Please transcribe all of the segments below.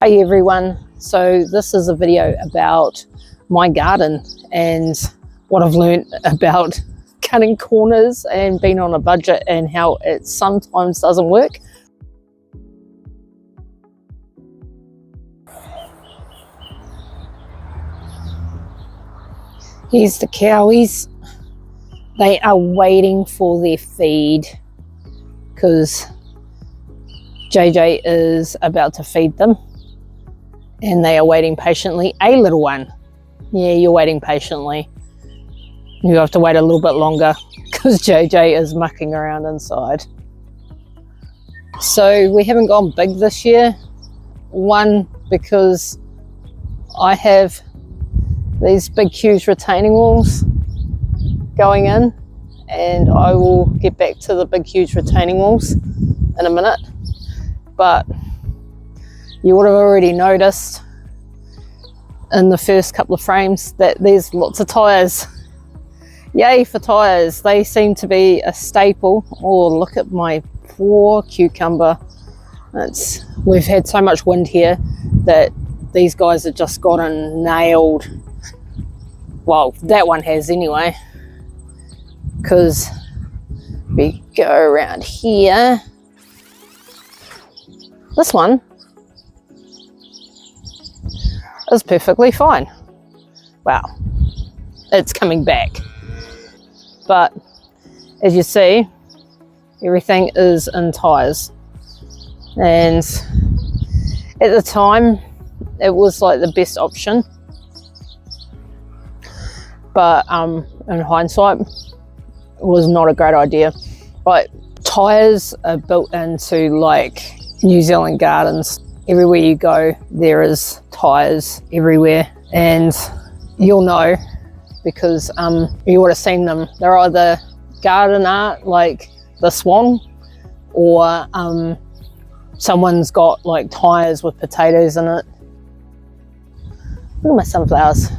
Hey everyone, so this is a video about my garden and what I've learned about cutting corners and being on a budget and how it sometimes doesn't work. Here's the cowies. They are waiting for their feed because JJ is about to feed them. And they are waiting patiently. A little one. Yeah, you're waiting patiently. You have to wait a little bit longer because JJ is mucking around inside. So we haven't gone big this year. One, because I have these big huge retaining walls going in, and I will get back to the big huge retaining walls in a minute. But you would have already noticed in the first couple of frames that there's lots of tyres. Yay for tyres. They seem to be a staple. Oh, look at my poor cucumber. We've had so much wind here that these guys have just gotten nailed. Well, that one has anyway, because we go around here. This one is perfectly fine. Wow, it's coming back. But as you see, everything is in tyres. And at the time, it was like the best option. But in hindsight, it was not a great idea. But tyres are built into like New Zealand gardens. Everywhere you go, there is tyres everywhere, and you'll know because you would have seen them. They're either garden art like the swan, or someone's got like tyres with potatoes in it. Look at my sunflowers.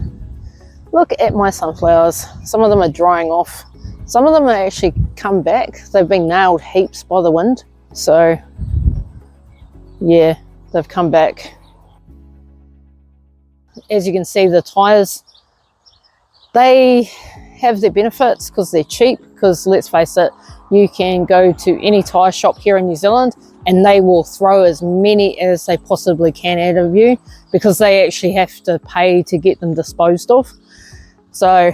Look at my sunflowers. Some of them are drying off. Some of them have actually come back. They've been nailed heaps by the wind. So yeah, they've come back. As you can see, the tyres, they have their benefits because they're cheap, because let's face it, you can go to any tyre shop here in New Zealand and they will throw as many as they possibly can out of you because they actually have to pay to get them disposed of. So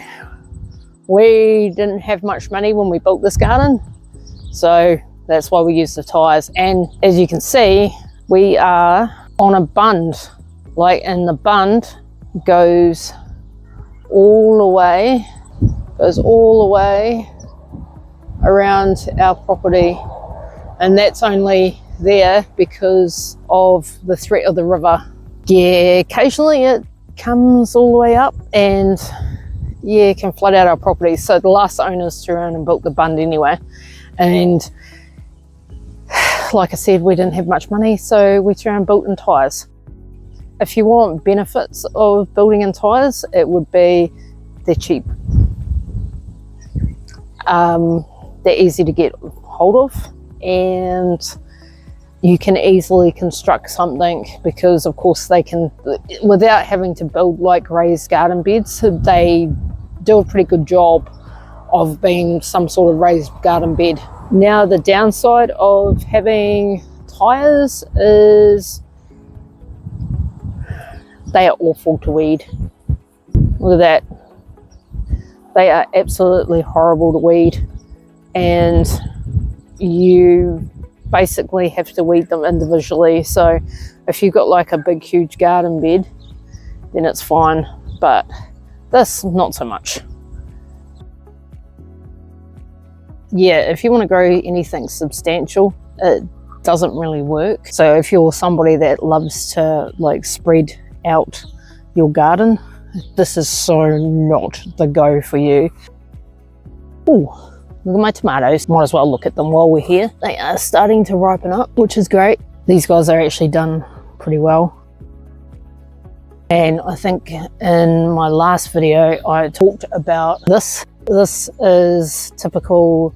we didn't have much money when we built this garden, so that's why we used the tyres. And as you can see, we are on a bund, and the bund goes all the way around our property, and that's only there because of the threat of the river. Yeah, occasionally it comes all the way up and yeah, it can flood out our property. So the last owners turned around and built the bund anyway, and like I said, we didn't have much money, so we turned and built in tyres. If you want benefits of building in tyres, it would be they're cheap. They're easy to get hold of, and you can easily construct something because of course they can, without having to build like raised garden beds, they do a pretty good job of being some sort of raised garden bed. Now the downside of having tyres is they are awful to weed. Look at that. They are absolutely horrible to weed, and you basically have to weed them individually. So if you've got like a big huge garden bed, then it's fine, but this not so much. Yeah, if you want to grow anything substantial, it doesn't really work. So if you're somebody that loves to like spread out your garden, this is so not the go for you. Ooh, look at my tomatoes. Might as well look at them while we're here. They are starting to ripen up, which is great. These guys are actually done pretty well. And I think in my last video I talked about this. This is typical,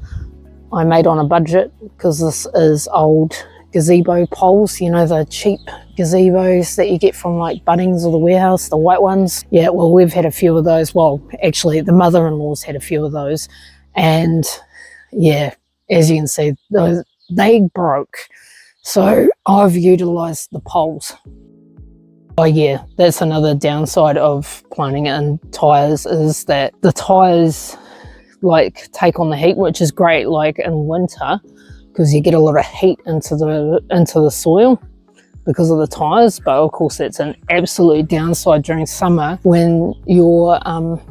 I made on a budget because this is old gazebo poles, you know, the cheap gazebos that you get from like Bunnings or the warehouse, the white ones. Yeah, well, we've had a few of those. Well, actually, the mother-in-law's had a few of those. And yeah, as you can see, they broke. So I've utilised the poles. Oh yeah, that's another downside of planting it in tyres, is that the tyres like take on the heat, which is great like in winter, because you get a lot of heat into the soil because of the tyres. But of course that's an absolute downside during summer when your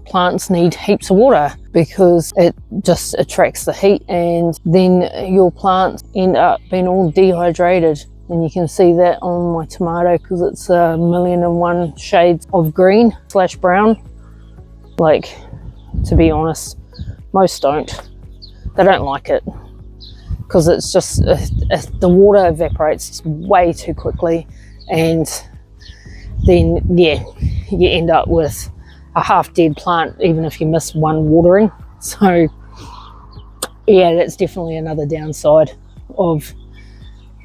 plants need heaps of water, because it just attracts the heat and then your plants end up being all dehydrated. And you can see that on my tomato, because it's 1,000,001 shades of green / brown. Like, to be honest, most don't. They don't like it, because it's just the water evaporates way too quickly, and then yeah, you end up with a half dead plant even if you miss one watering. So yeah, that's definitely another downside of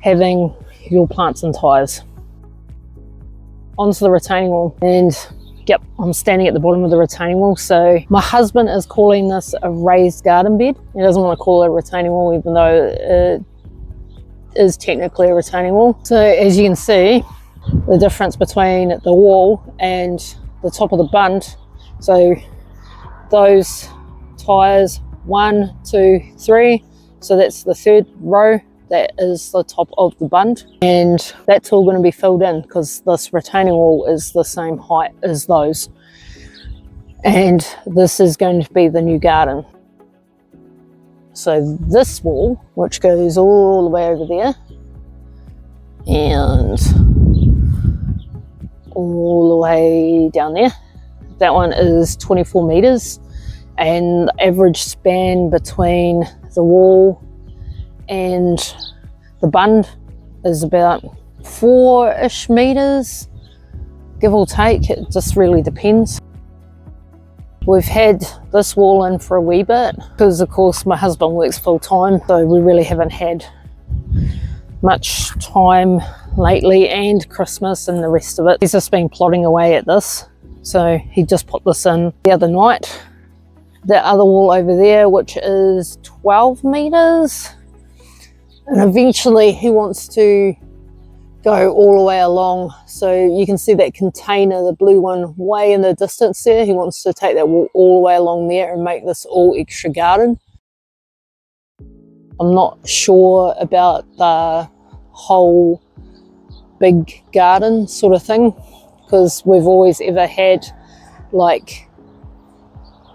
having your plants in tyres. Onto the retaining wall, and yep, I'm standing at the bottom of the retaining wall. So my husband is calling this a raised garden bed. He doesn't want to call it a retaining wall, even though it is technically a retaining wall. So as you can see, the difference between the wall and the top of the bund. So those tyres, 1, 2, 3. So that's the third row. That is the top of the bund, and that's all going to be filled in because this retaining wall is the same height as those, and this is going to be the new garden. So this wall, which goes all the way over there and all the way down there, that one is 24 meters, and the average span between the wall and the bund is about 4-ish meters, give or take. It just really depends. We've had this wall in for a wee bit because of course my husband works full time, so we really haven't had much time lately, and Christmas and the rest of it. He's just been plodding away at this, so he just put this in the other night. The other wall over there, which is 12 meters, and eventually he wants to go all the way along. So you can see that container, the blue one, way in the distance there. He wants to take that wall all the way along there and make this all extra garden. I'm not sure about the whole big garden sort of thing, because we've always ever had like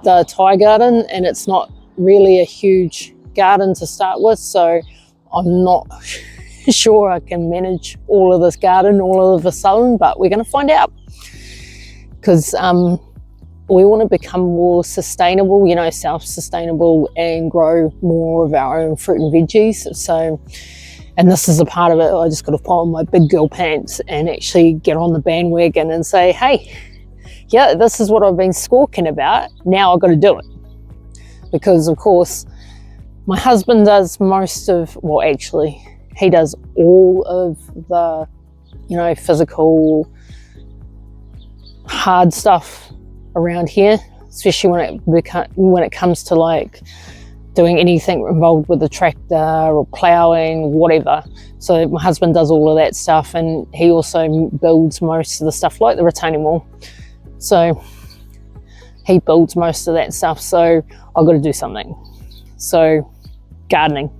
the Tyre garden, and it's not really a huge garden to start with, so I'm not sure I can manage all of this garden all of a sudden, but we're going to find out, because we want to become more sustainable, you know, self-sustainable, and grow more of our own fruit and veggies. So, and this is a part of it. I just got to put on my big girl pants and actually get on the bandwagon and say, hey, yeah, this is what I've been squawking about. Now I've got to do it. Because of course, my husband does most of, well, actually, he does all of the, you know, physical hard stuff around here, especially when it comes to like doing anything involved with the tractor or ploughing, whatever. So my husband does all of that stuff, and he also builds most of the stuff like the retaining wall. So he builds most of that stuff, so I've got to do something. So gardening.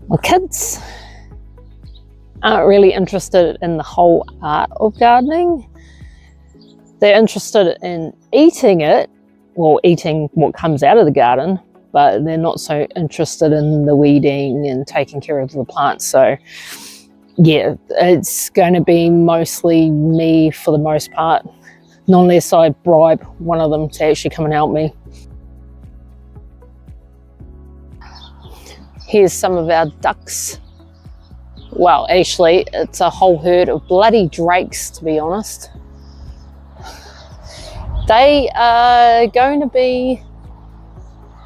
My kids aren't really interested in the whole art of gardening. They're interested in eating it, well, eating what comes out of the garden, but they're not so interested in the weeding and taking care of the plants. So yeah, it's going to be mostly me for the most part, unless I bribe one of them to actually come and help me. Here's some of our ducks. Well, actually, it's a whole herd of bloody drakes, to be honest. They are going to be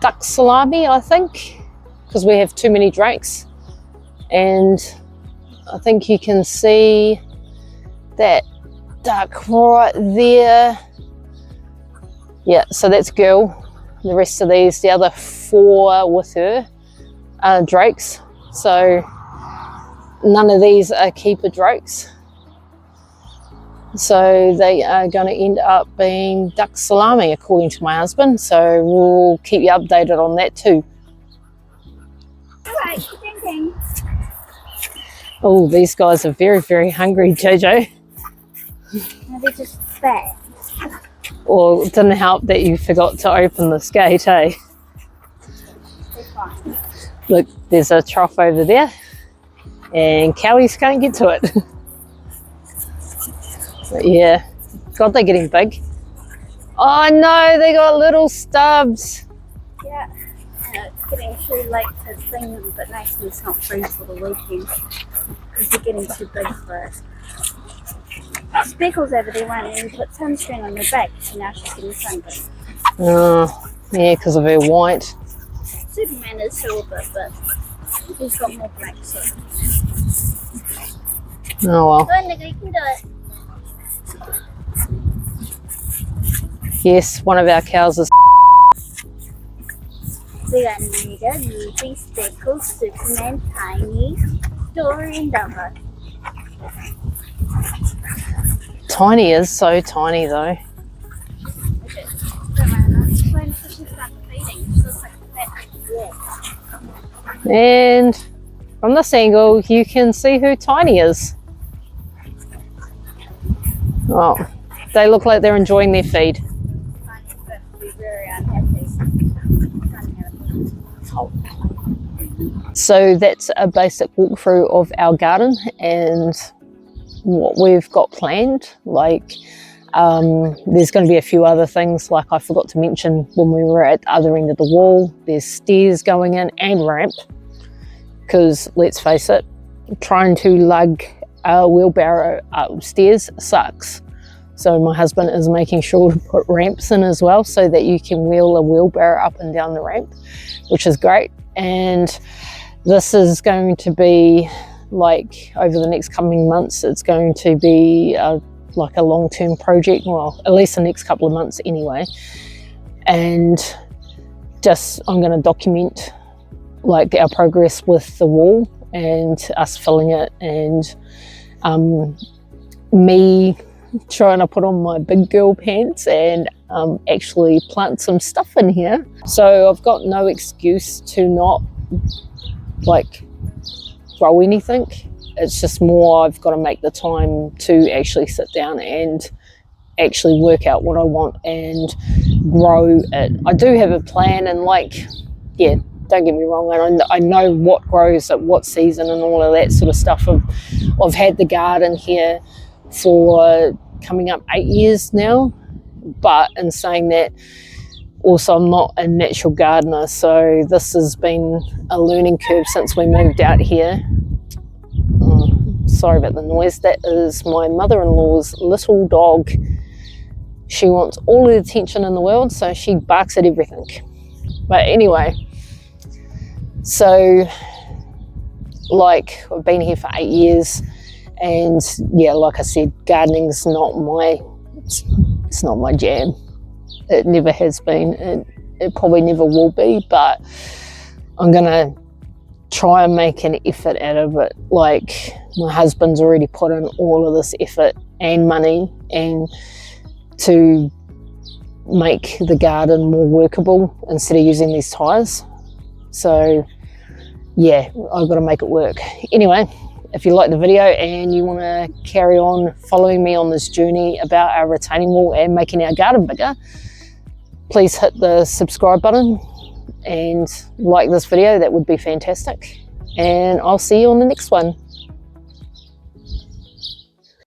duck salami, I think, because we have too many drakes. And I think you can see that duck right there. Yeah, so that's girl. The rest of these, the other 4 with her, are drakes. So none of these are keeper drakes. So they are going to end up being duck salami, according to my husband. So we'll keep you updated on that too. Alright, ding. Oh, these guys are very, very hungry, Jojo. No, they're just fat. Well, it didn't help that you forgot to open this gate, eh? They're fine. Look, there's a trough over there, and cowies can't get to it. But yeah, God, they're getting big. Oh no, they got little stubs. Yeah, it's getting too late to clean them, but Nathan's not free for the weekend because they're getting too big for it. Speckles over there won't even put sunscreen on her back, so now she's getting sunburned. Oh, yeah, because of her white. Superman is silver, but he's got more black, so. Oh well. Go on, Nico, you can do it. Yes, one of our cows is. We got Nita, Newbie, Speckles, Superman, Tiny, Dory, and Dumbo. Tiny is so tiny though. Okay, don't worry, I'm going to start feeding. She looks like a fat yeah. And from this angle, you can see who Tiny is. Oh, they look like they're enjoying their feed. Tiny's going to be very unhappy. So that's a basic walkthrough of our garden and what we've got planned. Like there's going to be a few other things, like I forgot to mention when we were at the other end of the wall, there's stairs going in and ramp, because let's face it, trying to lug a wheelbarrow upstairs sucks. So my husband is making sure to put ramps in as well, so that you can wheel a wheelbarrow up and down the ramp, which is great. And this is going to be, like, over the next coming months, it's going to be like a long-term project, well, at least the next couple of months anyway. And just, I'm going to document like our progress with the wall and us filling it, and me trying to put on my big girl pants and actually plant some stuff in here. So I've got no excuse to not like grow anything. It's just more I've got to make the time to actually sit down and actually work out what I want and grow it. I do have a plan, and like, yeah, don't get me wrong, I know what grows at what season and all of that sort of stuff. I've had the garden here for coming up 8 years now, but in saying that, also I'm not a natural gardener, so this has been a learning curve since we moved out here. Sorry about the noise. That is my mother-in-law's little dog. She wants all the attention in the world, so she barks at everything. But anyway, so like I've been here for 8 years, and yeah, like I said, gardening's not my, it's not my jam. It never has been, and it probably never will be, but I'm gonna try and make an effort out of it. Like, my husband's already put in all of this effort and money and to make the garden more workable instead of using these tyres. So yeah, I've got to make it work. Anyway, if you like the video and you want to carry on following me on this journey about our retaining wall and making our garden bigger, please hit the subscribe button and like this video. That would be fantastic. And I'll see you on the next one.